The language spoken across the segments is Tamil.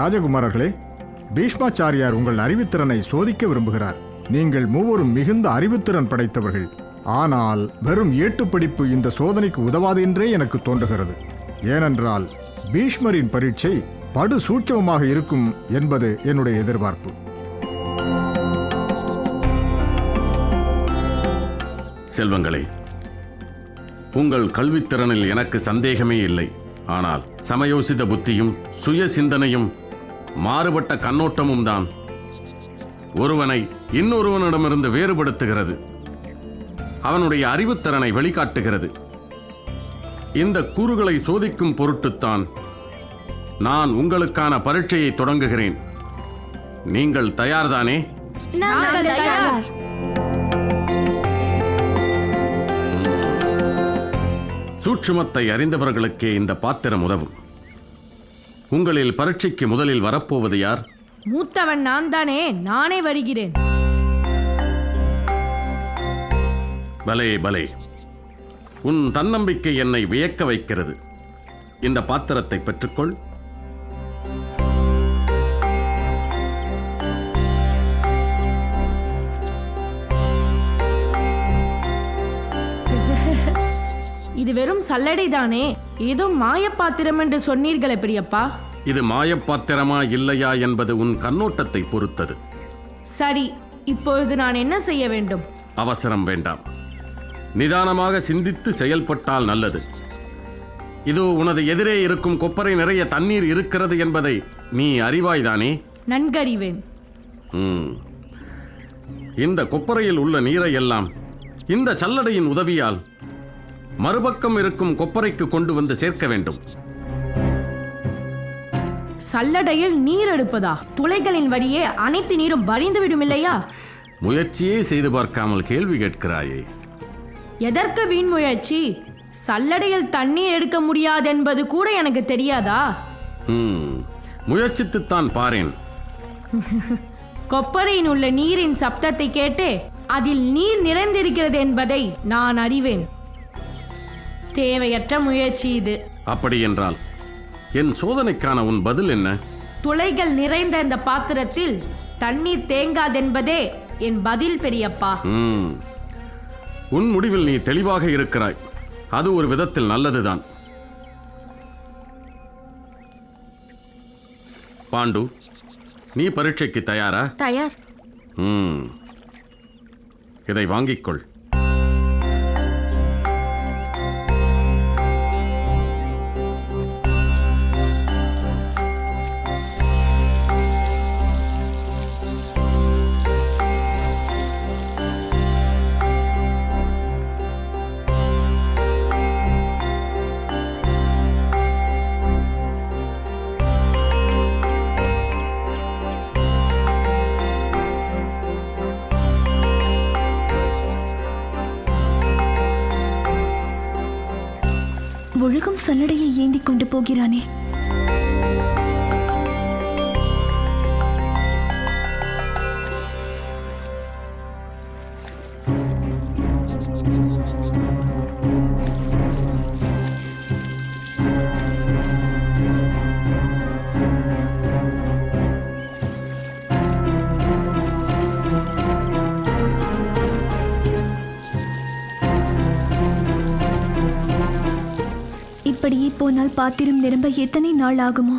ராஜகுமாரர்களே, பீஷ்மாச்சாரியார் உங்கள் அறிவுத்திறனை சோதிக்க விரும்புகிறார். நீங்கள் மூவரும் மிகுந்த அறிவுத்திறன் படைத்தவர்கள். ஆனால் வெறும் ஏட்டுப்படிப்பு இந்த சோதனைக்கு உதவாது என்றே எனக்கு தோன்றுகிறது. ஏனென்றால் பீஷ்மரின் பரீட்சை படு சூட்சமமாக இருக்கும் என்பது என்னுடைய எதிர்பார்ப்பு. செல்வங்களே, உங்கள் கல்வித்திறனில் எனக்கு சந்தேகமே இல்லை. ஆனால் சமயோசித புத்தியும் சுய சிந்தனையும் மாறுபட்ட கண்ணோட்டமும் தான் ஒருவனை இன்னொருவனிடமிருந்து வேறுபடுத்துகிறது, அவனுடைய அறிவுத்திறனை வெளிக்காட்டுகிறது. இந்த கூறுகளை சோதிக்கும் பொருட்டுத்தான் நான் உங்களுக்கான பரீட்சையை தொடங்குகிறேன். நீங்கள் தயார்தானே? சூட்சுமத்தை அறிந்தவர்களுக்கே இந்த பாத்திரம் உதவும். உங்களில் பரீட்சைக்கு முதலில் வரப்போவது யார்? மூத்தவன் நான் தானே, நானே வருகிறேன். பலே பலே, உன் தன்னம்பிக்கை என்னை வியக்க வைக்கிறது. இந்த பாத்திரத்தை பெற்றுக்கொள். இது வெறும் சல்லடைதானே, ஏதோ மாயப்பாத்திரம் என்று சொன்னீர்களே பெரியப்பா. இது மாயப்பாத்திரமா இல்லையா என்பது உன் கண்ணோட்டத்தை பொறுத்தது. சரி, இப்பொழுது நான் என்ன செய்ய வேண்டும்? அவசரம் வேண்டாம், நிதானமாக சிந்தித்து செயல்பட்டால் நல்லது. இதோ உனது எதிரே இருக்கும் கொப்பரை நிறைய தண்ணீர் இருக்கிறது என்பதை நீ அறிவாய்தானே? நன்கறிவேன். இந்த கொப்பரையில் உள்ள நீரை எல்லாம் இந்த சல்லடையின் உதவியால் மறுபக்கம் இருக்கும் கொப்பரைக்கு கொண்டு வந்து சேர்க்க வேண்டும். சல்லடையில் நீர் எடுப்பதா? துளைகளின் வழியே அனைத்து நீரும் வரிந்துவிடும் இல்லையா? முயற்சியே செய்து பார்க்காமல் கேள்வி கேட்கிறாயே. எதற்கு வீண் முயற்சி? சல்லடையில் தண்ணீர் எடுக்க முடியாதென்பது கூட எனக்கு தெரியாதா? முயற்சித்துத்தான் பாரேன். கொப்பரையில் உள்ள நீரின் சப்தத்தை கேட்டு அதில் நீர் நிறைந்திருக்கிறது என்பதை நான் அறிவேன். தேவையற்ற முயற்சி இது. அப்படி என்றால் என் சோதனைக்கான உன் பதில் என்ன? துளைகள் நிறைந்த இந்த பாத்திரத்தில் தண்ணீர் தேங்காதென்பதே என் பதில் பெரியப்பா. உன் முடிவில் நீ தெளிவாக இருக்கிறாய். அது ஒரு விதத்தில் நல்லதுதான். பாண்டு, நீ பரீட்சைக்கு தயாரா? தயார். இதை வாங்கிக்கொள். ஒழுகும் சல்லடையை ஏந்தி கொண்டு போகிறானே. இப்படியே போனால் பாத்திரம் நிரம்ப எத்தனை நாள் ஆகுமோ?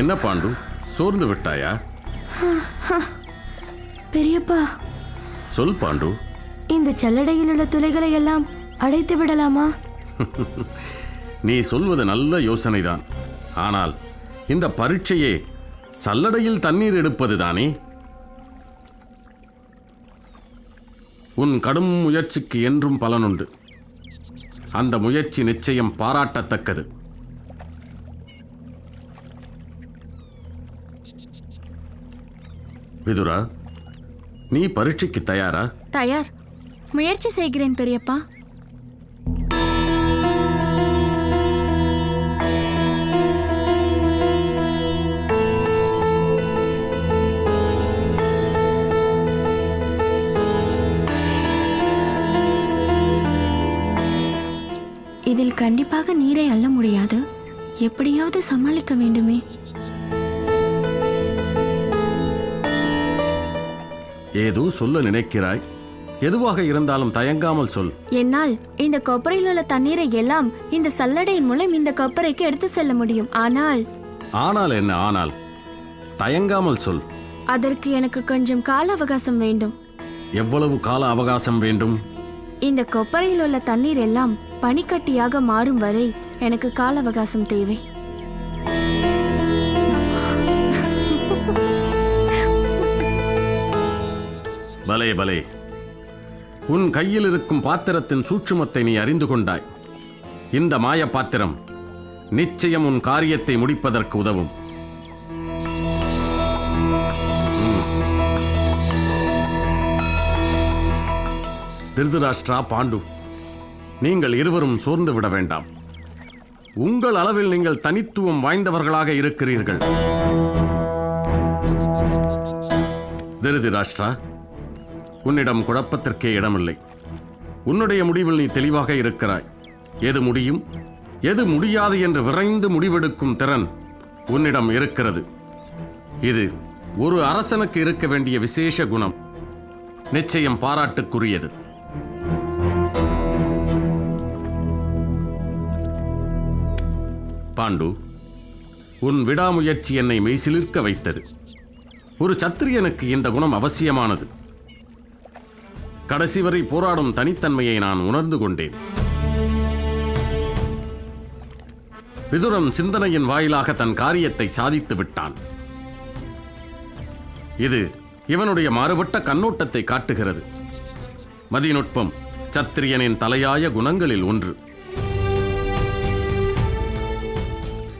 என்ன பாண்டு, சோர்ந்து விட்டாயா? பெரியப்பா, சொல் பாண்டு. இந்த சல்லடையில் உள்ள துளைகளை எல்லாம் அடைத்து விடலாமா? நீ சொல்வது நல்ல யோசனைதான். ஆனால் இந்த பரீட்சையே சல்லடையில் தண்ணீர் எடுப்பதுதானே? உன் கடும் முயற்சிக்கு என்றும் பலனுண்டு. அந்த முயற்சி நிச்சயம் பாராட்டத்தக்கது. விதுரா, நீ பரீட்சைக்கு தயாரா? தயார். முயற்சி செய்கிறேன் பெரியப்பா. தண்ணீரை அள்ள முடியாது. எப்படியாவது சமாளிக்க வேண்டுமே. ஏதோ சொல்ல நினைக்கிறாய். எதுவாக இருந்தாலும் தயங்காமல் சொல். என்னால் இந்த கொப்பரையில் உள்ள தண்ணீரை எல்லாம் இந்த சல்லடையின் மூலம் இந்த கொப்பரைக்கு எடுத்து செல்ல முடியும். ஆனால் என்ன ஆனால்? தயங்காமல் சொல். அதற்கு எனக்கு கொஞ்சம் கால அவகாசம் வேண்டும். எவ்வளவு கால அவகாசம் வேண்டும்? இந்த கொப்பரையில் உள்ள தண்ணீர் எல்லாம் பனிக்கட்டியாக மாறும் வரை எனக்கு கால அவகாசம் தேவை. பலே பலே, உன் கையில் இருக்கும் பாத்திரத்தின் சூட்சுமத்தை நீ அறிந்து கொண்டாய். இந்த மாய பாத்திரம் நிச்சயம் உன் காரியத்தை முடிப்பதற்கு உதவும். திருதராஷ்டிரா, பாண்டு, நீங்கள் இருவரும் சோர்ந்து விட வேண்டாம். உங்கள் அளவில் நீங்கள் தனித்துவம் வாய்ந்தவர்களாக இருக்கிறீர்கள். திருதராஷ்டிரா, உன்னிடம் குழப்பத்திற்கே இடமில்லை. உன்னுடைய முடிவில் நீ தெளிவாக இருக்கிறாய். எது முடியும் எது முடியாது என்று விரைந்து முடிவெடுக்கும் திறன் உன்னிடம் இருக்கிறது. இது ஒரு அரசனுக்கு இருக்க வேண்டிய விசேஷ குணம். நிச்சயம் பாராட்டுக்குரியது. பாண்டு, உன் விடாமுயற்சி என்னை மெய்சிலிர்க்க வைத்தது. ஒரு சத்திரியனுக்கு இந்த குணம் அவசியமானது. கடைசி வரை போராடும் தனித்தன்மையை நான் உணர்ந்து கொண்டேன். விதுரன் சிந்தனையின் வாயிலாக தன் காரியத்தை சாதித்து விட்டான். இது இவனுடைய மாறுபட்ட கண்ணோட்டத்தை காட்டுகிறது. மதிநுட்பம் சத்திரியனின் தலையாய குணங்களில் ஒன்று.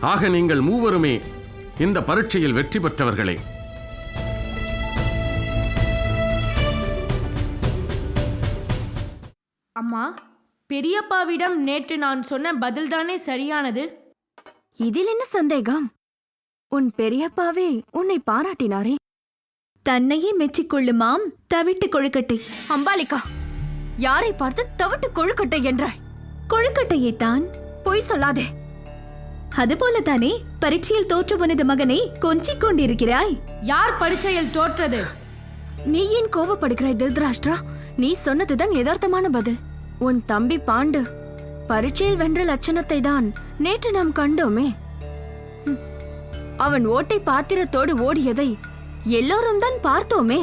ஆக நீங்கள் மூவருமே இந்த பரீட்சையில் வெற்றி பெற்றவர்களே. அம்மா, பெரியப்பாவிடம் நேற்று நான் சொன்ன பதில்தானே சரியானது? இதில் என்ன சந்தேகம்? உன் பெரியப்பாவே உன்னை பாராட்டினாரே. தன்னையே மெச்சிக்கொள்ளுமாம் தவிட்டு கொழுக்கட்டை. அம்பாலிகா, யாரை பார்த்து தவிட்டு கொழுக்கட்டை என்றாய்? கொழுக்கட்டையைத்தான். பொய் சொல்லாதே. அதுபோலதானே பரீட்சையில் தோற்ற உனது மகனை கொஞ்சிக் கொண்டிருக்கிறாய். யார் பரீட்சையில் தோற்றது? நீ ஏன் கோவப்படுகிறாய் திருதராஷ்டிரா? நீ சொன்னதுதான் யதார்த்தமான பதில். உன் தம்பி பாண்டு பரீட்சையில் வென்ற லட்சணத்தை தான் நேற்று நாம் கண்டோமே. அவன் ஓட்டை பாத்திரத்தோடு ஓடியதை எல்லோரும் தான் பார்த்தோமே.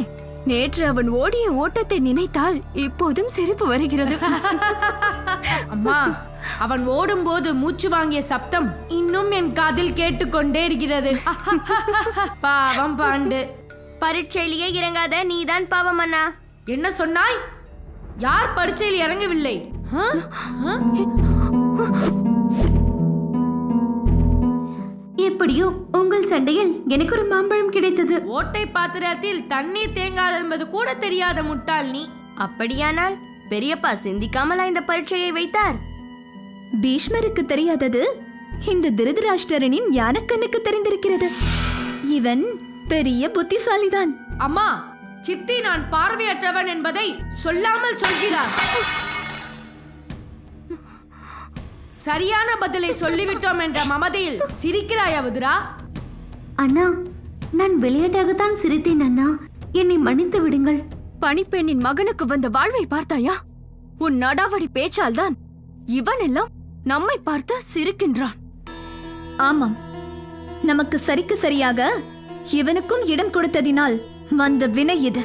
நேற்று அவன் ஓடிய ஓட்டத்தை நினைத்தால் இப்போதும் சிரிப்பு வருகிறது. அம்மா, அவன் ஓடும்போது மூச்சு வாங்கிய சப்தம் இன்னும் என் காதில் கேட்டுக்கொண்டே இருக்கிறது. பாவம் பாண்டு. பரீட்சையிலேயே இறங்காத நீதான் பாவம் அண்ணா. என்ன சொன்னாய்? யார் பரீட்சையில் இறங்கவில்லை? எப்படியோ உங்கள் சண்டையில் எனக்கு ஒரு மாம்பழம் கிடைத்தது. ஓட்டை பாத்திரத்தில் தண்ணீர் தேங்காது என்பது கூட தெரியாத முட்டாள் நீ. அப்படியானால் பெரியப்பா சிந்திக்காமலா இந்த பரீட்சையை வைத்தார்? பீஷ்மருக்கு தெரியாதது இந்த திருதராஷ்டிரனின் ஞானக்கண்ணுக்கு தெரிந்திருக்கிறது. இவன் பெரிய புத்திசாலிதான். அம்மா, சித்தி நான் பார்வையற்றவன் என்பதை சொல்லாமல் சொல்கிறார். சரியான பதிலை சொல்லிவிட்டோம் என்ற மமதையில் சிரிக்கிறாயா விதுரா? அண்ணா, நான் விளையாட்டாகத்தான் சிரித்தேன் அண்ணா. என்னை மன்னித்து விடுங்கள். பணிப்பெண்ணின் மகனுக்கு வந்த வாழ்வை பார்த்தாயா? உன் நடாவடி பேச்சால் தான் இவன் எல்லாம் நம்மை பார்த்து சிரிக்கின்றான். ஆமாம், நமக்கு சரிக்கு சரியாக இவனுக்கும் இடம் கொடுத்ததினால் வந்த வினை இது.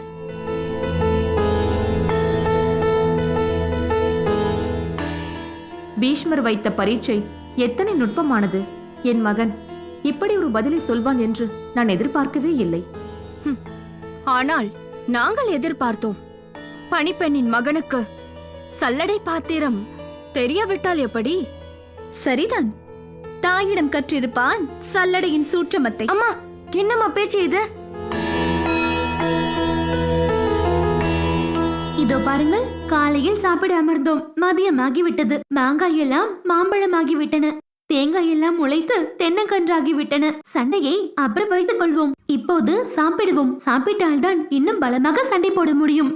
பீஷ்மர் வைத்த பரீட்சை எத்தனை நுட்பமானது. என் மகன் இப்படி ஒரு பதிலை சொல்வான் என்று நான் எதிர்பார்க்கவே இல்லை. ஆனால் நாங்கள் எதிர்பார்த்தோம். பணிப்பெண்ணின் மகனுக்கு சல்லடை பாத்திரம் தெரியவிட்டால் எப்படி? சரிதான், தாயிடம் கற்றிருப்பான் சல்லடையின் சூட்சமத்தை. அம்மா, என்னம்மா பேச்சு இது? இதோ பாருங்கள், காலையில் சாப்பிட அமர்ந்தோம், மதியமாகிவிட்டது. மாங்காய் எல்லாம் மாம்பழமாகிவிட்டன, தேங்காய் எல்லாம் முளைத்து தென்னங்கன்றாகிவிட்டன. சண்டையை அப்புறம் வைத்துக் கொள்வோம், இப்போது சாப்பிடுவோம். சாப்பிட்டால்தான் இன்னும் பலமாக சண்டை போட முடியும்.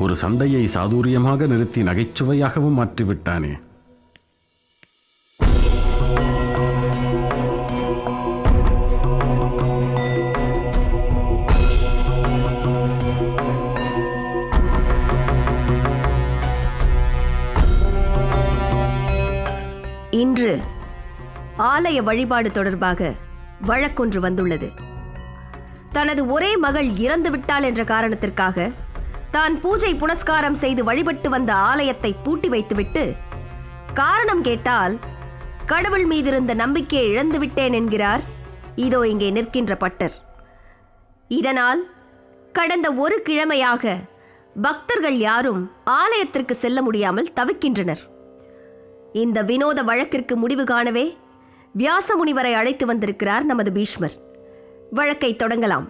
ஒரு சண்டையை சாதுரியமாக நிறுத்தி நகைச்சுவையாகவும் மாற்றிவிட்டானே. இன்று ஆலய வழிபாடு தொடர்பாக வழக்கொன்று வந்துள்ளது. தனது ஒரே மகள் இறந்து விட்டாள் என்ற காரணத்திற்காக தான் பூஜை புனஸ்காரம் செய்து வழிபட்டு வந்த ஆலயத்தை பூட்டி வைத்துவிட்டு காரணம் கேட்டால் கடவுள் மீதிருந்த நம்பிக்கையை இழந்து விட்டேன் என்கிறார் இதோ இங்கே நிற்கின்ற பட்டர். இதனால் கடந்த ஒரு கிழமையாக பக்தர்கள் யாரும் ஆலயத்திற்கு செல்ல முடியாமல் தவிக்கின்றனர். இந்த வினோத வழக்கிற்கு முடிவு காணவே வியாச முனிவரை அழைத்து வந்திருக்கிறார் நமது பீஷ்மர். வழக்கை தொடங்கலாம்.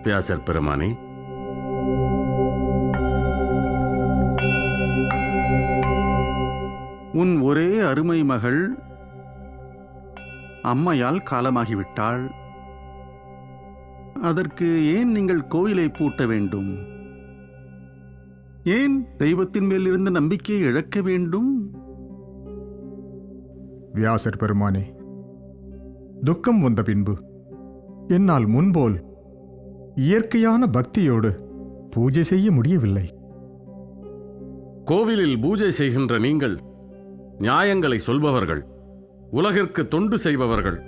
வியாசர் பெருமானே, உன் ஒரே அருமை மகள் அம்மையால் காலமாகிவிட்டாள். அதற்கு ஏன் நீங்கள் கோயிலை பூட்ட வேண்டும்? ஏன் தெய்வத்தின் மேல் இருந்த நம்பிக்கையை இழக்க வேண்டும்? வியாசர் பெருமானே, துக்கம் வந்த பின்பு என்னால் முன்போல் இயற்கையான பக்தியோடு பூஜை செய்ய முடியவில்லை. கோவிலில் பூஜை செய்கின்ற நீங்கள் நியாயங்களை சொல்பவர்கள், உலகிற்கு தொண்டு செய்பவர்கள்.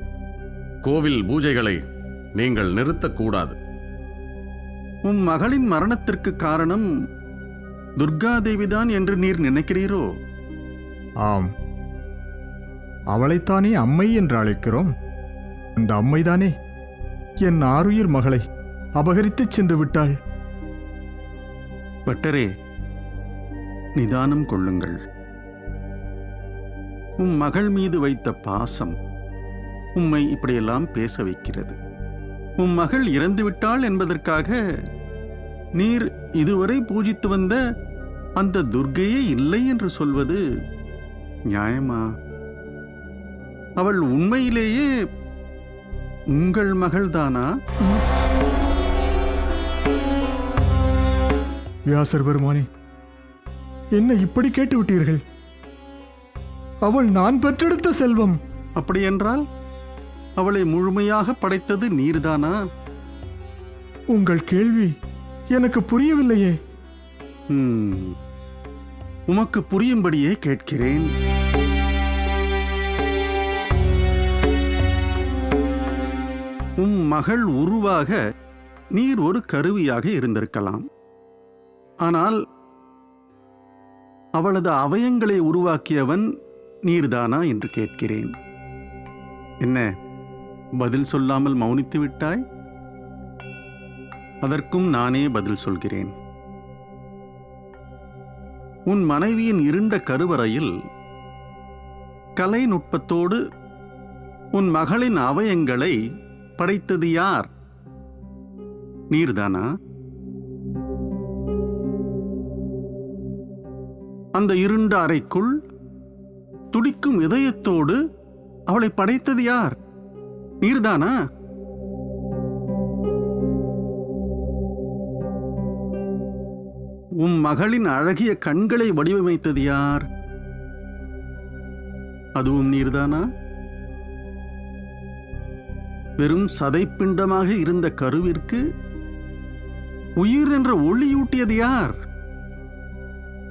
கோவில் பூஜைகளை நீங்கள் நிறுத்தக்கூடாது. உன் மகளின் மரணத்திற்கு காரணம் துர்காதேவிதான் என்று நீர் நினைக்கிறீரோ? ஆம், அவளைத்தானே அம்மை என்று அழைக்கிறோம். அந்த அம்மைதானே என் ஆருயிர் மகளை அபகரித்துச் சென்று விட்டாள். பட்டரே, நிதானம் கொள்ளுங்கள். உம் மகள் மீது வைத்த பாசம் உம்மை இப்படியெல்லாம் பேச வைக்கிறது. உம் மகள் இறந்துவிட்டாள் என்பதற்காக நீர் இதுவரை பூஜித்து வந்த அந்த துர்க்கையே இல்லை என்று சொல்வது நியாயமா? அவள் உண்மையிலேயே உங்கள் மகள்தானா? வியாசர் பெருமானே, என்ன இப்படி கேட்டு விட்டீர்கள்? அவள் நான் பெற்றெடுத்த செல்வம். அப்படியென்றால் அவளை முழுமையாக படைத்தது நீர்தானா? உங்கள் கேள்வி எனக்கு புரியவில்லையே. உமக்கு புரியும்படியே கேட்கிறேன். உம் மகள் உருவாக நீர் ஒரு கருவியாக இருந்திருக்கலாம். ஆனால் அவளது அவயங்களை உருவாக்கியவன் நீர்தானா என்று கேட்கிறேன். என்ன பதில் சொல்லாமல் மௌனித்து விட்டாய்? அதற்கும் நானே பதில் சொல்கிறேன். உன் மனைவியின் இருண்ட கருவறையில் கலைநுட்பத்தோடு உன் மகளின் அவயங்களை படைத்தது யார்? நீர்தானா? அந்த இருண்ட அறைக்குள் துடிக்கும் இதயத்தோடு அவளை படைத்தது யார்? நீர்தானா? உம் மகளின் அழகிய கண்களை வடிவமைத்தது யார்? அதுவும் நீர்தானா? வெறும் சதைப்பிண்டமாக இருந்த கருவிற்கு உயிர் என்ற ஒளியூட்டியது யார்?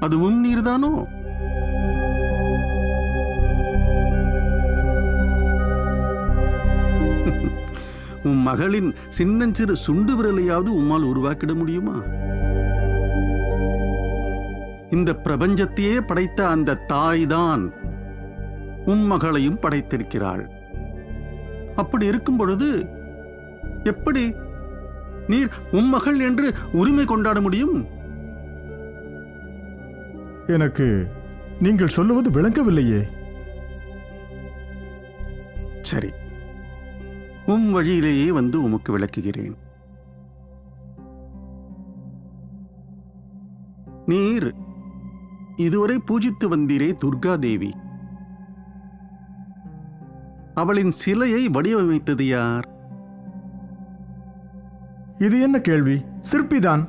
அதுவும் நீர்தானோ? உம் மகளின் சின்னஞ்சிறு சுண்டு விரலையாவது உம்மால் உருவாக்கிட முடியுமா? இந்த பிரபஞ்சத்தையே படைத்த அந்த தாய்தான் உம் மகளையும் படைத்திருக்கிறாள். அப்படி இருக்கும் பொழுது எப்படி நீர் உம் மகள் என்று உரிமை கொண்டாட முடியும்? எனக்கு நீங்கள் சொல்லுவது விளங்கவில்லையே. சரி, உம் வழியிலேயே வந்து உமக்கு விளக்குகிறேன். நீர் இதுவரை பூஜித்து வந்தீரே துர்காதேவி, அவளின் சிலையை வடிவமைத்தது யார்? இது என்ன கேள்வி? சிற்பிதான்.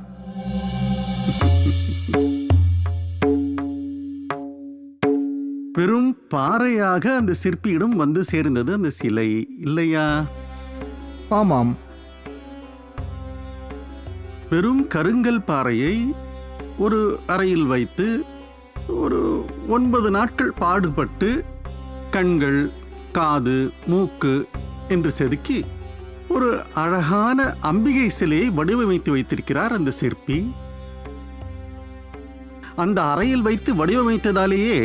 வெறும் பாறையாக அந்த சிற்பியிடம் வந்து சேர்ந்தது அந்த சிலை, இல்லையா? ஆமாம். வெறும் கருங்கல் பாறையை ஒரு அறையில் வைத்து ஒரு 9 நாட்கள் பாடுபட்டு கண்கள், காது, மூக்கு என்று செதுக்கி ஒரு அழகான அம்பிகை சிலையை வடிவமைத்து வைத்திருக்கிறார் அந்த சிற்பி. அந்த அறையில் வைத்து வடிவமைத்ததாலேயே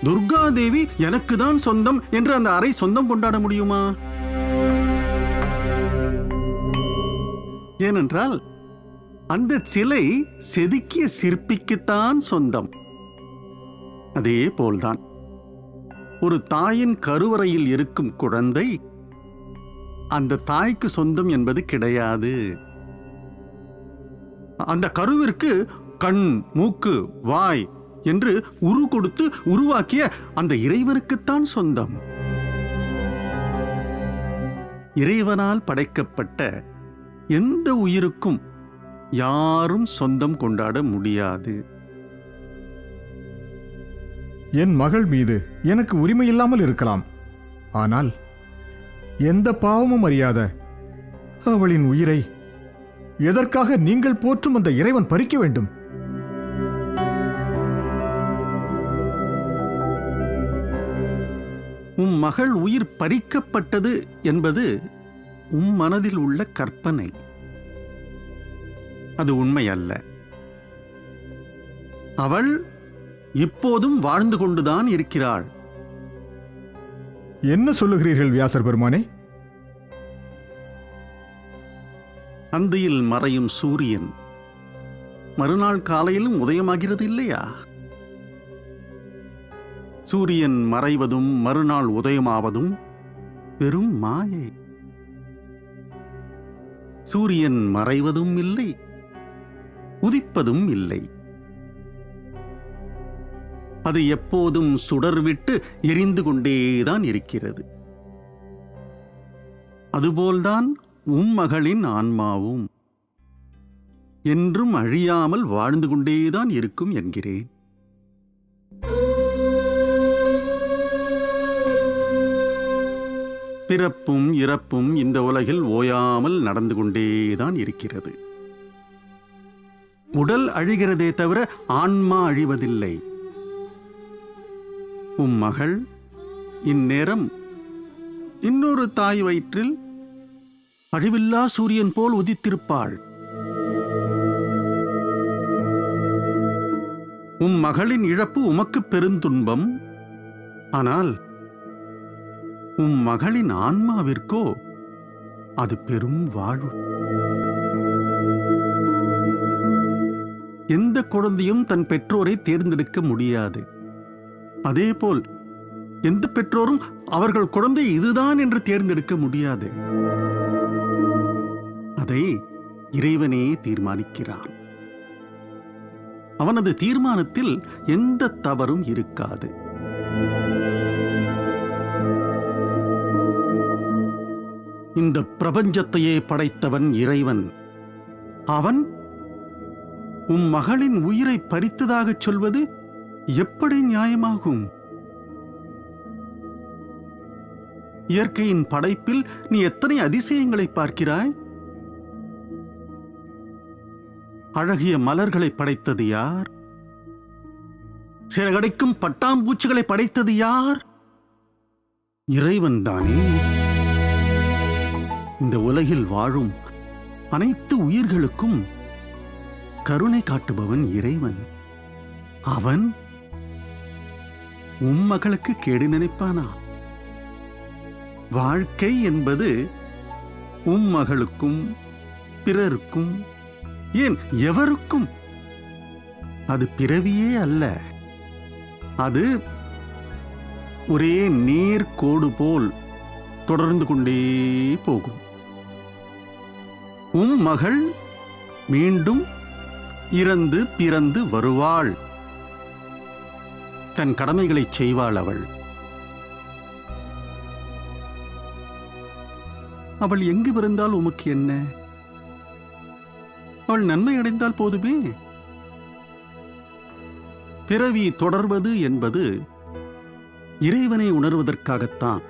துர்கா தேவி எனக்கு தான் சொந்தம் என்று அந்த அறை சொந்தம் கொண்டாட முடியுமா? ஏனென்றால் அந்த சிலை செதுக்கிய சிற்பிக்குத்தான் சொந்தம். அதே போல்தான் ஒரு தாயின் கருவறையில் இருக்கும் குழந்தை அந்த தாய்க்கு சொந்தம் என்பது கிடையாது. அந்த கருவிற்கு கண், மூக்கு, வாய் என்று உரு கொடுத்து உருவாக்கிய அந்த இறைவனுக்குத்தான் சொந்தம். இறைவனால் படைக்கப்பட்ட எந்த உயிருக்கும் யாரும் சொந்தம் கொண்டாட முடியாது. என் மகள் மீது எனக்கு உரிமை இல்லாமல் இருக்கலாம். ஆனால் எந்த பாவமும் அறியாத அவளின் உயிரை எதற்காக நீங்கள் போற்றும் அந்த இறைவன் பறிக்க வேண்டும்? உம் மகள் உயிர் பறிக்கப்பட்டது என்பது உம் மனதில் உள்ள கற்பனை. அது உண்மை அல்ல. அவள் இப்போதும் வாழ்ந்து கொண்டுதான் இருக்கிறாள். என்ன சொல்லுகிறீர்கள் வியாசர் பெருமானே? அந்தியில் மறையும் சூரியன் மறுநாள் காலையிலும் உதயமாகிறது இல்லையா? சூரியன் மறைவதும் மறுநாள் உதயமாவதும் வெறும் மாயை. சூரியன் மறைவதும் இல்லை, உதிப்பதும் இல்லை. அது எப்போதும் சுடர்விட்டு எரிந்து கொண்டேதான் இருக்கிறது. அதுபோல்தான் உம் மகளின் ஆன்மாவும் என்றும் அழியாமல் வாழ்ந்து கொண்டேதான் இருக்கும் என்கிறேன். பிறப்பும் இறப்பும் இந்த உலகில் ஓயாமல் நடந்து கொண்டேதான் இருக்கிறது. உடல் அழிகிறதே தவிர ஆன்மா அழிவதில்லை. உம் மகள் இந்நேரம் இன்னொரு தாய் வயிற்றில் அழிவில்லா சூரியன் போல் உதித்திருப்பாள். உம் மகளின் இழப்பு உமக்கு பெருந்துன்பம். ஆனால் உம் மகளின் ஆன்மாவிற்கோ அது பெரும் வாழ்வு. எந்த குழந்தையும் தன் பெற்றோரை தேர்ந்தெடுக்க முடியாது. அதேபோல் எந்த பெற்றோரும் அவர்கள் குழந்தை இதுதான் என்று தேர்ந்தெடுக்க முடியாது. அதை இறைவனே தீர்மானிக்கிறான். அவனது தீர்மானத்தில் எந்த தவறும் இருக்காது. இந்த பிரபஞ்சத்தையே படைத்தவன் இறைவன். அவன் உம் மகளின் உயிரை பறித்ததாகச் சொல்வது எப்படி நியாயமாகும்? இயற்கையின் படைப்பில் நீ எத்தனை அதிசயங்களை பார்க்கிறாய்? அழகிய மலர்களை படைத்தது யார்? சிறகடைக்கும் பட்டாம்பூச்சிகளை படைத்தது யார்? இறைவன் தானே. இந்த உலகில் வாழும் அனைத்து உயிர்களுக்கும் கருணை காட்டுபவன் இறைவன். அவன் உம் மகளுக்கு கேடு நினைப்பானா? வாழ்க்கை என்பது உம் மகளுக்கும் பிறருக்கும், ஏன் எவருக்கும் அது பிறவியே அல்ல. அது ஒரே நேர்கோடு போல் தொடர்ந்து கொண்டே போகும். உம் மகள் மீண்டும் இறந்து பிறந்து வருவாள். தன் கடமைகளை செய்வாள். அவள் எங்கு பிறந்தால் உமக்கு என்ன? அவள் நன்மை அடைந்தால் போதுமே. பிறவி தொடர்வது என்பது இறைவனை உணர்வதற்காகத்தான்.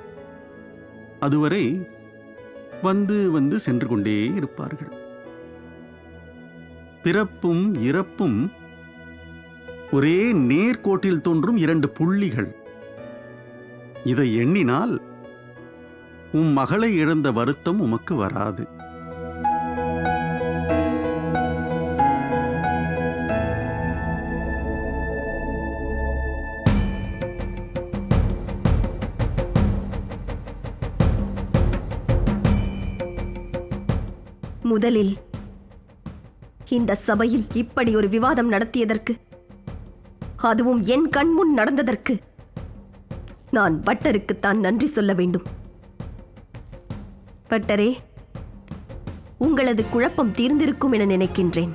அதுவரை வந்து வந்து சென்று கொண்டே இருப்பார்கள். பிறப்பும் இறப்பும் ஒரே நேர்கோட்டில் தோன்றும் 2 புள்ளிகள். இதை எண்ணினால் உம் மகளை இழந்த வருத்தம் உமக்கு வராது. முதலில் இந்த சபையில் இப்படி ஒரு விவாதம் நடத்தியதற்கு, அதுவும் என் கண்முன் நடந்ததற்கு நான் பட்டருக்குத்தான் நன்றி சொல்ல வேண்டும். பட்டரே, உங்களது குழப்பம் தீர்ந்திருக்கும் என நினைக்கின்றேன்.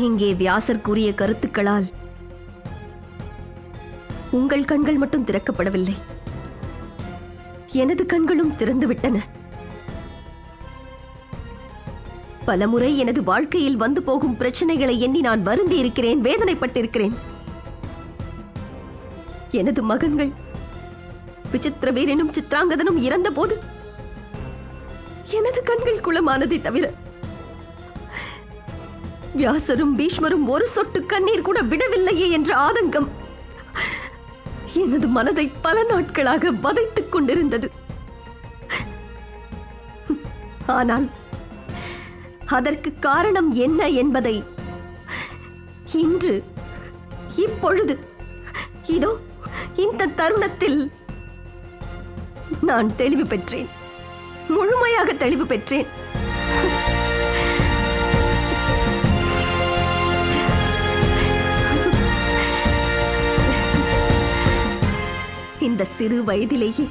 இங்கே வியாசர் கூறிய கருத்துக்களால் உங்கள் கண்கள் மட்டும் திறக்கப்படவில்லை, எனது கண்களும் திறந்துவிட்டன. பலமுறை எனது வாழ்க்கையில் வந்து போகும் பிரச்சனைகளை எண்ணி நான் வருந்தி இருக்கிறேன், வேதனைப்பட்டிருக்கிறேன். எனது மகன்கள் விசித்திரவீரனும் சித்ராங்கதனும் இறந்த போது எனது கண்கள் குளமானதை தவிர வியாசரும் பீஷ்மரும் ஒரு சொட்டு கண்ணீர் கூட விடவில்லையே என்ற ஆதங்கம் எனது மனதை பல நாட்களாக வதைத்துக் கொண்டிருந்தது. ஆனால் அதற்கு காரணம் என்ன என்பதை இன்று, இப்பொழுது, இதோ இந்த தருணத்தில் நான் தெளிவு பெற்றேன், முழுமையாக தெளிவு பெற்றேன். இந்த சிறு வயதிலேயே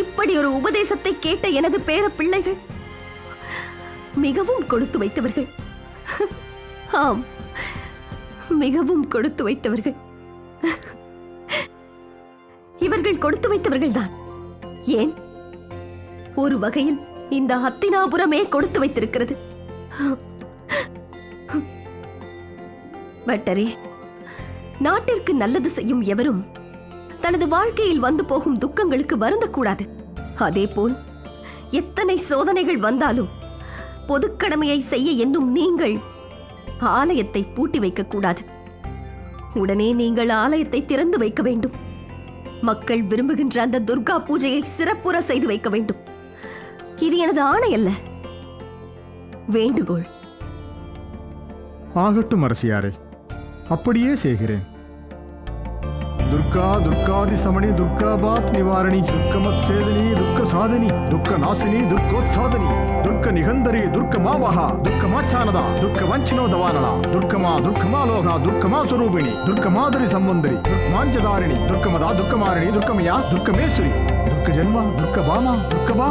இப்படி ஒரு உபதேசத்தை கேட்ட எனது பேர பிள்ளைகள் மிகவும் கொடுத்து வைத்தவர்கள். ஆம், மிகவும் கொடுத்து வைத்தவர்கள். இவர்கள் கொடுத்து வைத்தவர்கள் தான். ஏன், ஒரு வகையில் இந்த ஹத்தினாபுரமே கொடுத்து வைத்திருக்கிறது. பட்டரே, நாட்டிற்கு நல்லது செய்யும் எவரும் தனது வாழ்க்கையில் வந்து போகும் துக்கங்களுக்கு வருந்தக்கூடாது. அதேபோல் எத்தனை சோதனைகள் வந்தாலும் பொதுக்கடமையை செய்ய எண்ணும் நீங்கள் ஆலயத்தை பூட்டி வைக்கக்கூடாது. உடனே நீங்கள் ஆலயத்தை திறந்து வைக்க வேண்டும். மக்கள் விரும்புகின்ற அந்த துர்கா பூஜையை சிறப்புற செய்து வைக்க வேண்டும். இது எனது ஆணை அல்ல, வேண்டுகோள். ஆகட்டும் அரசியாரே, அப்படியே செய்கிறேன். துர்கா துர்காதி சமணி துர்காபாத் நிவாரணி துர்க்கமத் சேதனி துர்க்க சாதனி துர்க்க நாசினி துர்கோத்சாதனி துர்க்க நிகந்தரி துர்க்க மாவஹா துர்க்க மாச்சானதா துர்க்க வஞ்சினோ தவானலா துர்க்கமா துர்க்கமா லோகா துர்க்கமா சுரூபிணி துர்க்க மாதரி சம்பந்தரி மாஞ்சதாரிணி துர்க்கமதா துர்க்கமாரிணி துர்க்கமயா துர்க்கமேஸ்வரி துர்க்க ஜன்மா துர்க்க பாமா துர்க்கபா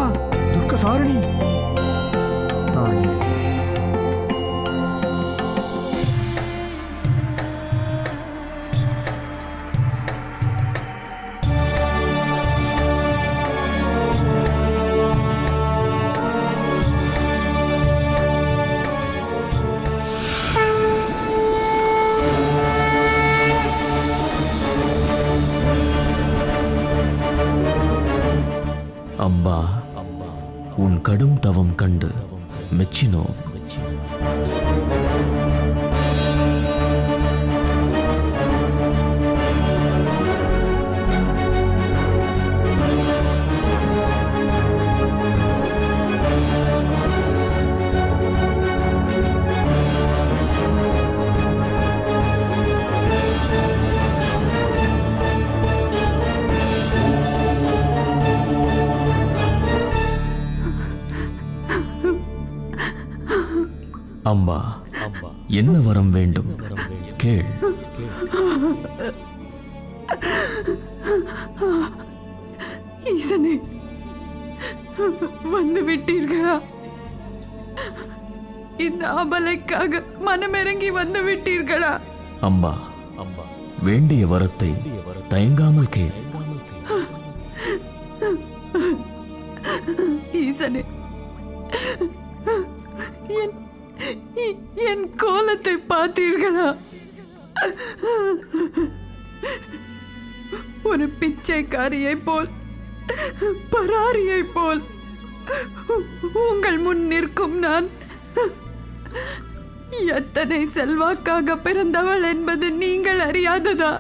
துர்க்க சாரிணி. தாயே, அம்பா, உன் கடும் தவம் கண்டு மெச்சினோ. அம்பா, என்ன வரம் வேண்டும் கேள். ஈசனே, வந்து விட்டீர்களா? இந்த அபலைக்காக மனமிறங்கி வந்து விட்டீர்களா? அம்பா, வேண்டிய வரத்தை தயங்காமல் கேள். ஈசனே, என் கோலத்தை பார்த்தீர்களா? ஒரு பிச்சைக்காரியை போல், பராரியை போல் உங்கள் முன் நிற்கும் நான் எத்தனை செல்வாக்காக பிறந்தவள் என்பது நீங்கள் அறியாததா?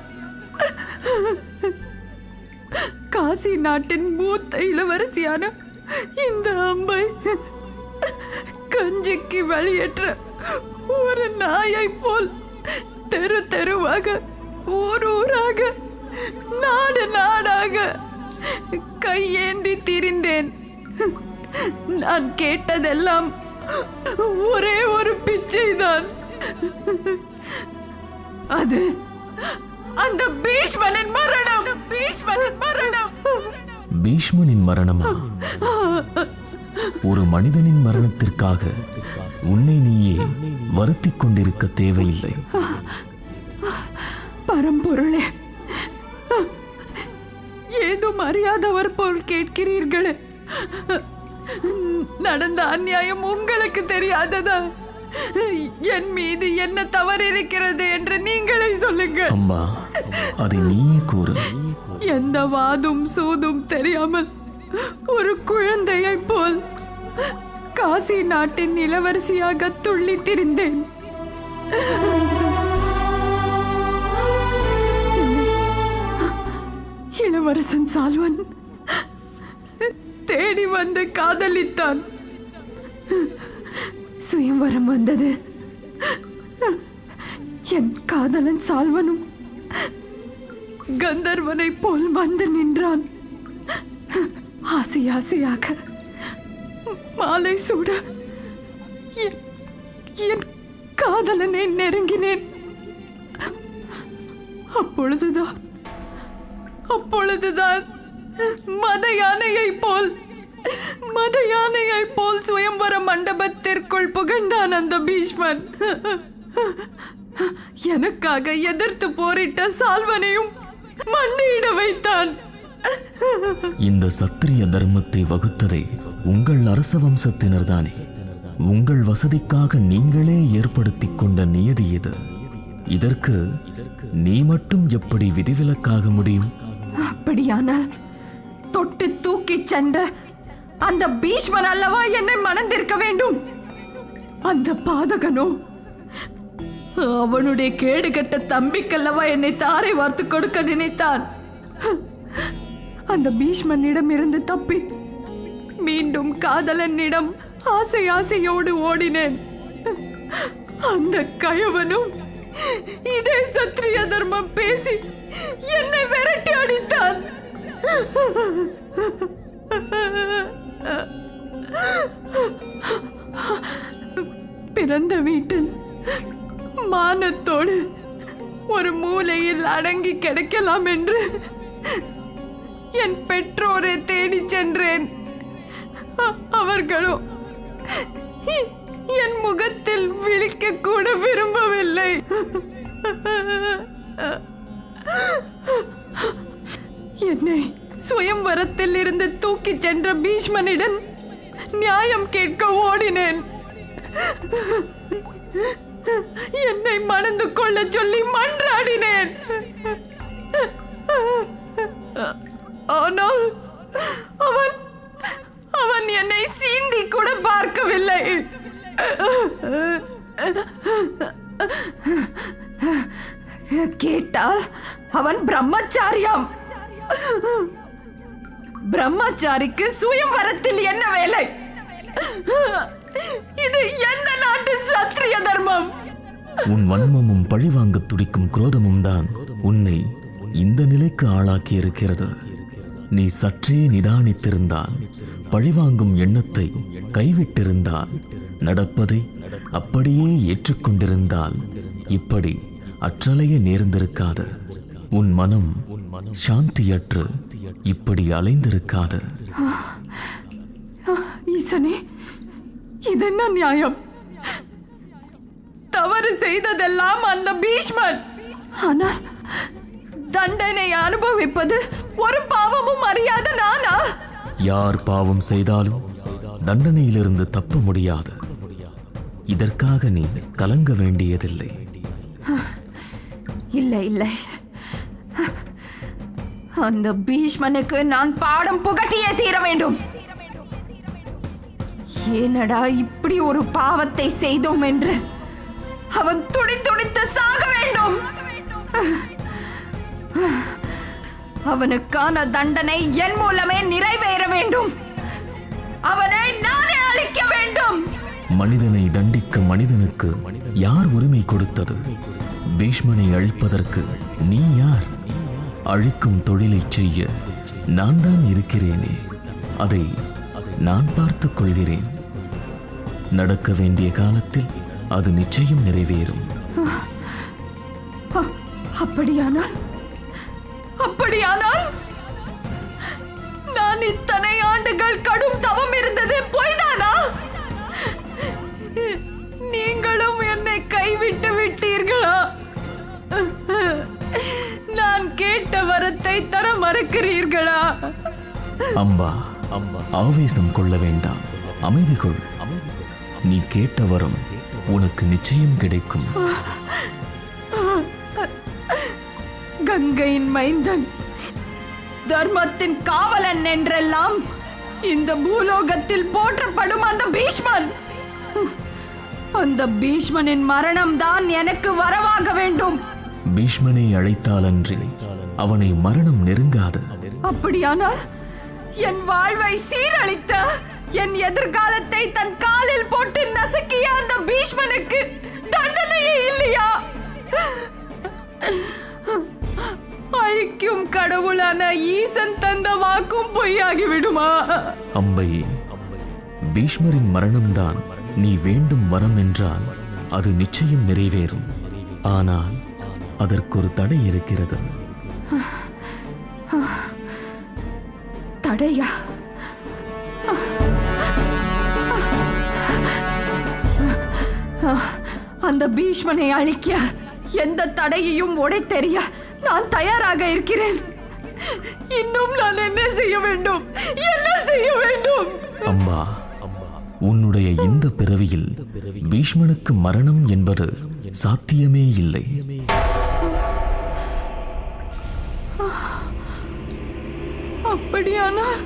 காசி நாட்டின் மூத்த இளவரசியான இந்த அம்பை கஞ்சிக்கு வெளியேற்ற ஒரு நாயை போல் தெரு தெருவாக, ஊர் ஊராக, நாடு நாடாக கையேந்தி திரிந்தேன். நான் கேட்டதெல்லாம் ஒரே ஒரு பிச்சைதான். அது அந்த பீஷ்மனின் மரணம். பீஷ்மனின் மரணமா? ஒரு மனிதனின் மரணத்திற்காக உன்னை நீயே வருத்திக் கொண்டிருக்க தேவையில்லை. பரம்பொருளே, ஏதும் அறியாதவர் போல் கேட்கிறீர்களே. நடந்த அநியாயம் உங்களுக்கு தெரியாததா? என் மீது என்ன தவறு இருக்கிறது என்று நீங்களே சொல்லுங்கள். அம்மா, அதை நீயே கூறு. எந்த வாதும் சூதும் தெரியாமல் ஒரு குழந்தையை போல் காசி நாட்டின் இளவரசியாக துள்ளி திரிந்தேன். இளவரசன் சால்வன் தேடி வந்து காதலித்தான். சுயம்வரம் வந்தது. என் காதலன் சால்வனும் கந்தர்வனை போல் வந்து நின்றான். ஆசை ஆசையாக மாலை சூட என் காதலனை நெருங்கினேன். அப்பொழுதுதான் மத யானையை போல் சுயம்வர மண்டபத்திற்குள் புகழ்ந்தான் அந்த பீஷ்மன். எனக்காக எதிர்த்து போரிட்ட சால்வனையும் மண்டியிட வைத்தான். இந்த சத்திரிய தர்மத்தை வகுத்ததை உங்கள் அரச வம்சத்தினர்தானே. உங்கள் வசதிக்காக நீங்களே ஏற்படுத்திக் கொண்ட நியதி இது. இதற்கு நீ மட்டும் எப்படி விதிவிலக்காக முடியும்? அப்படியானால் தொட்டு தூக்கி சென்ற அந்த பீஷ்மன் அல்லவா என்னை மணந்திருக்க வேண்டும்? அந்த பாதகனோ அவனுடைய கேடுகட்ட தம்பிக்கல்லவா என்னை தாரை வார்த்து கொடுக்க நினைத்தான். அந்த பீஷ்மனிடம் இருந்து தப்பி மீண்டும் காதலனிடம் ஆசையோடு ஓடினேன். அந்த கயவனும் இதே சத்திரிய தர்மம் பேசி என்னை விரட்டி அடித்தான். பிறந்த வீட்டில் மானத்தோடு ஒரு மூலையில் அடங்கி கிடக்கலாம் என்று என் பெற்றோரை தேடி சென்றேன். அவர்களோ என் முகத்தில் விழிக்க கூட விரும்பவில்லை. என்னை சுயம்வரத்தில் இருந்து தூக்கி சென்ற பீஷ்மனிடம் நியாயம் கேட்க ஓடினேன். என்னை மணந்து கொள்ள சொல்லி மன்றாடினேன். ஆனால் அவன் என்னை சீண்டி கூட பார்க்கவில்லை. கேட்டால் அவன் பிரம்மச்சாரியாம். பிரம்மச்சாரிக்கு சுயம்வரத்தில் என்ன வேலை? இது எந்த நாட்டின் சத்திரிய தர்மம்? உன் வன்மமும் பழிவாங்க துடிக்கும் குரோதமும் தான் உன்னை இந்த நிலைக்கு ஆளாக்கி இருக்கிறது. நீ சற்றே நிதானித்திருந்தால், பழிவாங்கும் எண்ணத்தை கைவிட்டிருந்தால், நடப்பதை அப்படியே ஏற்றுக்கொண்டிருந்தால் இப்படி அற்றலைய நேர்ந்திருக்காது. உன் மனம் சாந்தியற்று இப்படி அலைந்திருக்காது. ஈசனே, இதென்ன நியாயம்? தவறு செய்ததெல்லாம் அந்த பீஷ்மன். ஆனால் தண்டனை அனுபவிப்பது ஒரு பாவமும் அறியாத நானா? யார் பாவம் செய்தாலும் தண்டனையிலிருந்து தப்ப முடியாது. இதற்காக நீ கலங்க வேண்டியதில்லை. இல்லை இல்லை, அந்த பீஷ்மனுக்கு நான் பாடம் புகட்டியே தீர வேண்டும். ஏனடா இப்படி ஒரு பாவத்தை செய்தோம் என்று அவன் துடித்து சாக வேண்டும். அவனுக்கான தண்டனை என் மூலமே நிறைவேற வேண்டும். அவனை நானே அழிக்க வேண்டும். மனிதனை தண்டிக்க மனிதனுக்கு யார் உரிமை கொடுத்தது? பீஷ்மனை அழிப்பதற்கு நீ யார்? அழிக்கும் தொழிலை செய்ய நான் தான் இருக்கிறேனே, அதை நான் பார்த்துக் கொள்கிறேன். நடக்க வேண்டிய காலத்தில் அது நிச்சயம் நிறைவேறும். அப்படியானால் நான் இத்தனை ஆண்டுகள் கடும் தவம் இருந்தது பொய்தானா? நீங்களும் என்னை கைவிட்டு விட்டீர்களா? நான் கேட்ட வரத்தை தர மறுக்கிறீர்களா? அம்பா, ஆவேசம் கொள்ள வேண்டாம், அமைதி கொள். நீ கேட்ட வரம் உனக்கு நிச்சயம் கிடைக்கும். கங்கையின் மைந்தன், தர்மத்தின் காவலன் என்றெல்லாம் இந்த பூலோகத்தில் போற்றப்படும் அந்த பீஷ்மன், அந்த பீஷ்மனின் மரணம் தான் எனக்கு வரவாக வேண்டும். பீஷ்மனை அழைத்தாலன்றி அவனை மரணம் நெருங்காது. அப்படியானால் என் வாழ்வை சீரழித்த, என் எதிர்காலத்தை தன் காலில் போட்டு நசுக்கிய அந்த பீஷ்மனுக்கு தண்டனையே இல்லையா? அழிக்கும் கடவுளான ஈசன் தந்த வாக்கும் பொய்யாகி விடுமா? அம்பையே, பீஷ்மரின் மரணம்தான் நீ வேண்டும் வரம் என்றால் அது நிச்சயம் நிறைவேறும். ஆனால் அதற்கொரு தடை இருக்கிறது. தடையா? அந்த பீஷ்மனை அழிக்க எந்த தடையையும் உடைத்தெறிய நான் தயாராக இருக்கிறேன். இன்னும் நான் என்ன செய்ய வேண்டும்? அம்பா, உன்னுடைய இந்த பிறவியில் பீஷ்மனுக்கு மரணம் என்பது சாத்தியமே இல்லை. அப்படியானால்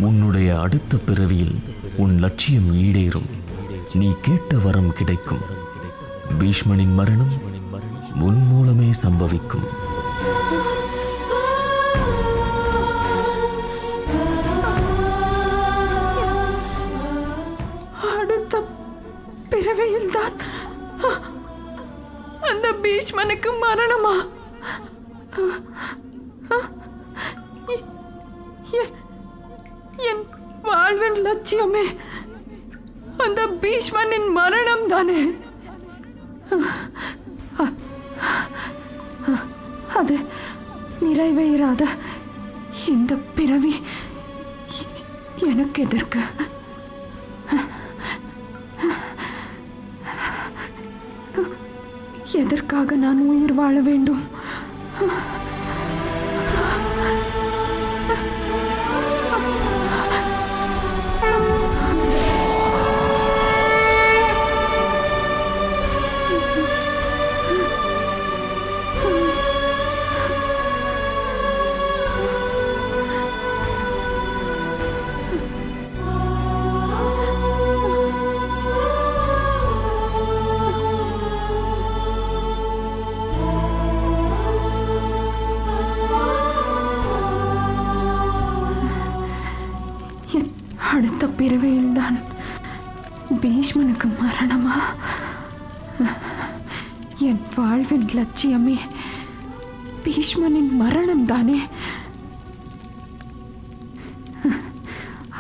உன்னுடைய அடுத்த பிறவியில் உன் லட்சியம் ஈடேறும். நீ கேட்ட வரம் கிடைக்கும். பீஷ்மனின் மரணம் உன் மூலமே சம்பவிக்கும். அடுத்த பிறவியில்தான் அந்த பீஷ்மனுக்கு மரணமா? என் வாழ்வின் லட்சியமே அந்த பீஷ்மனின் மரணம் தானே. அது நிறைவேறாத இந்த பிறவி எனக்கு எதற்கு? எதற்காக நான் உயிர் வாழ வேண்டும்? அடுத்த பிறவியில்தான் பீஷ்மனுக்கு மரணமா? என் வாழ்வின் லட்சியமே பீஷ்மனின் மரணம் தானே.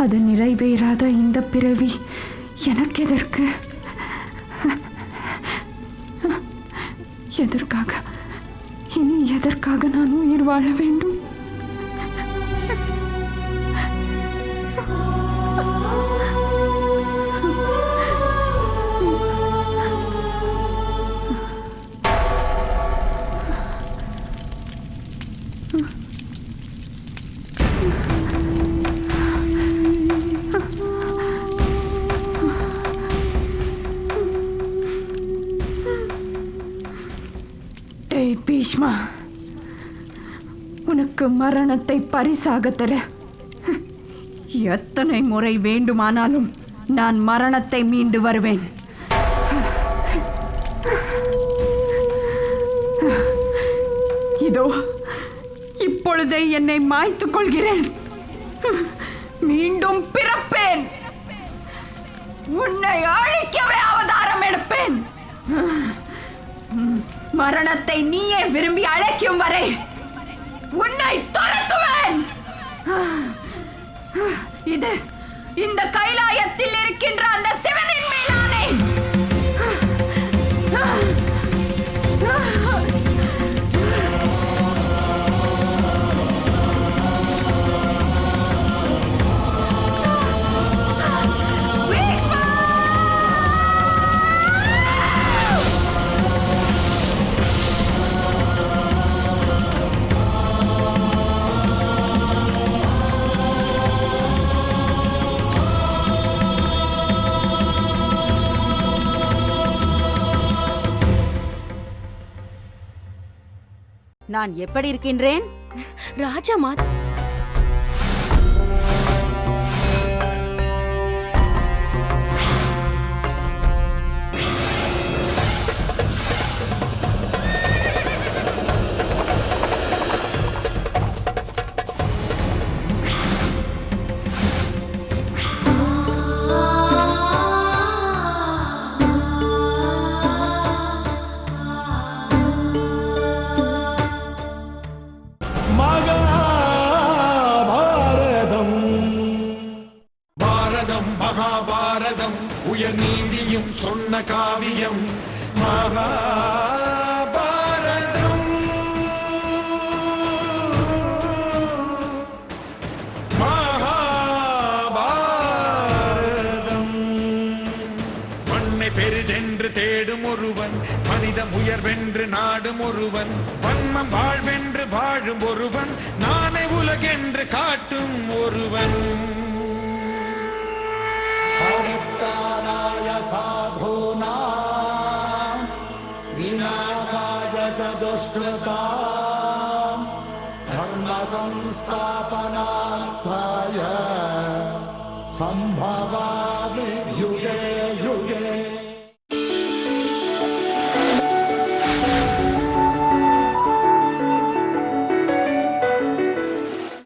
அது நிறைவேறாத இந்த பிறவி எனக்கு எதற்கு? எதற்காக, இனி எதற்காக நான் உயிர் வாழ வேண்டும்? பீஷ்மா, உனக்கு மரணத்தை பரிசாக தர எத்தனை முறை வேண்டுமானாலும் நான் மரணத்தை மீண்டு வருவேன். இதோ இப்பொழுதே என்னை மாய்த்துக் கொள்கிறேன். மீண்டும் பிறப்பேன். உன்னை அழிக்கவே அவதாரம் எடுப்பேன். மரணத்தை நீயே விரும்பி அழைக்கும் வரை உன்னை துரத்துவேன். இது இந்த கைலாயத்தில் இருக்கின்ற அந்த சிவனின் மேலானே. நான் எப்படி இருக்கின்றேன்? ராஜா மாதா, உயர் நீதியும் சொன்ன காவியம் மகாபாரதம். மகாபாரதம். மண்ணை பெரிதென்று தேடும் ஒருவன், மனிதம் உயர்வென்று நாடும் ஒருவன், வன்மம் வாழ்வென்று வாழும் ஒருவன், நானே உலகென்று காட்டும் ஒருவன். साधूनां विनाशाय दुष्कृतां धर्म संस्थापनार्थाय संभवामि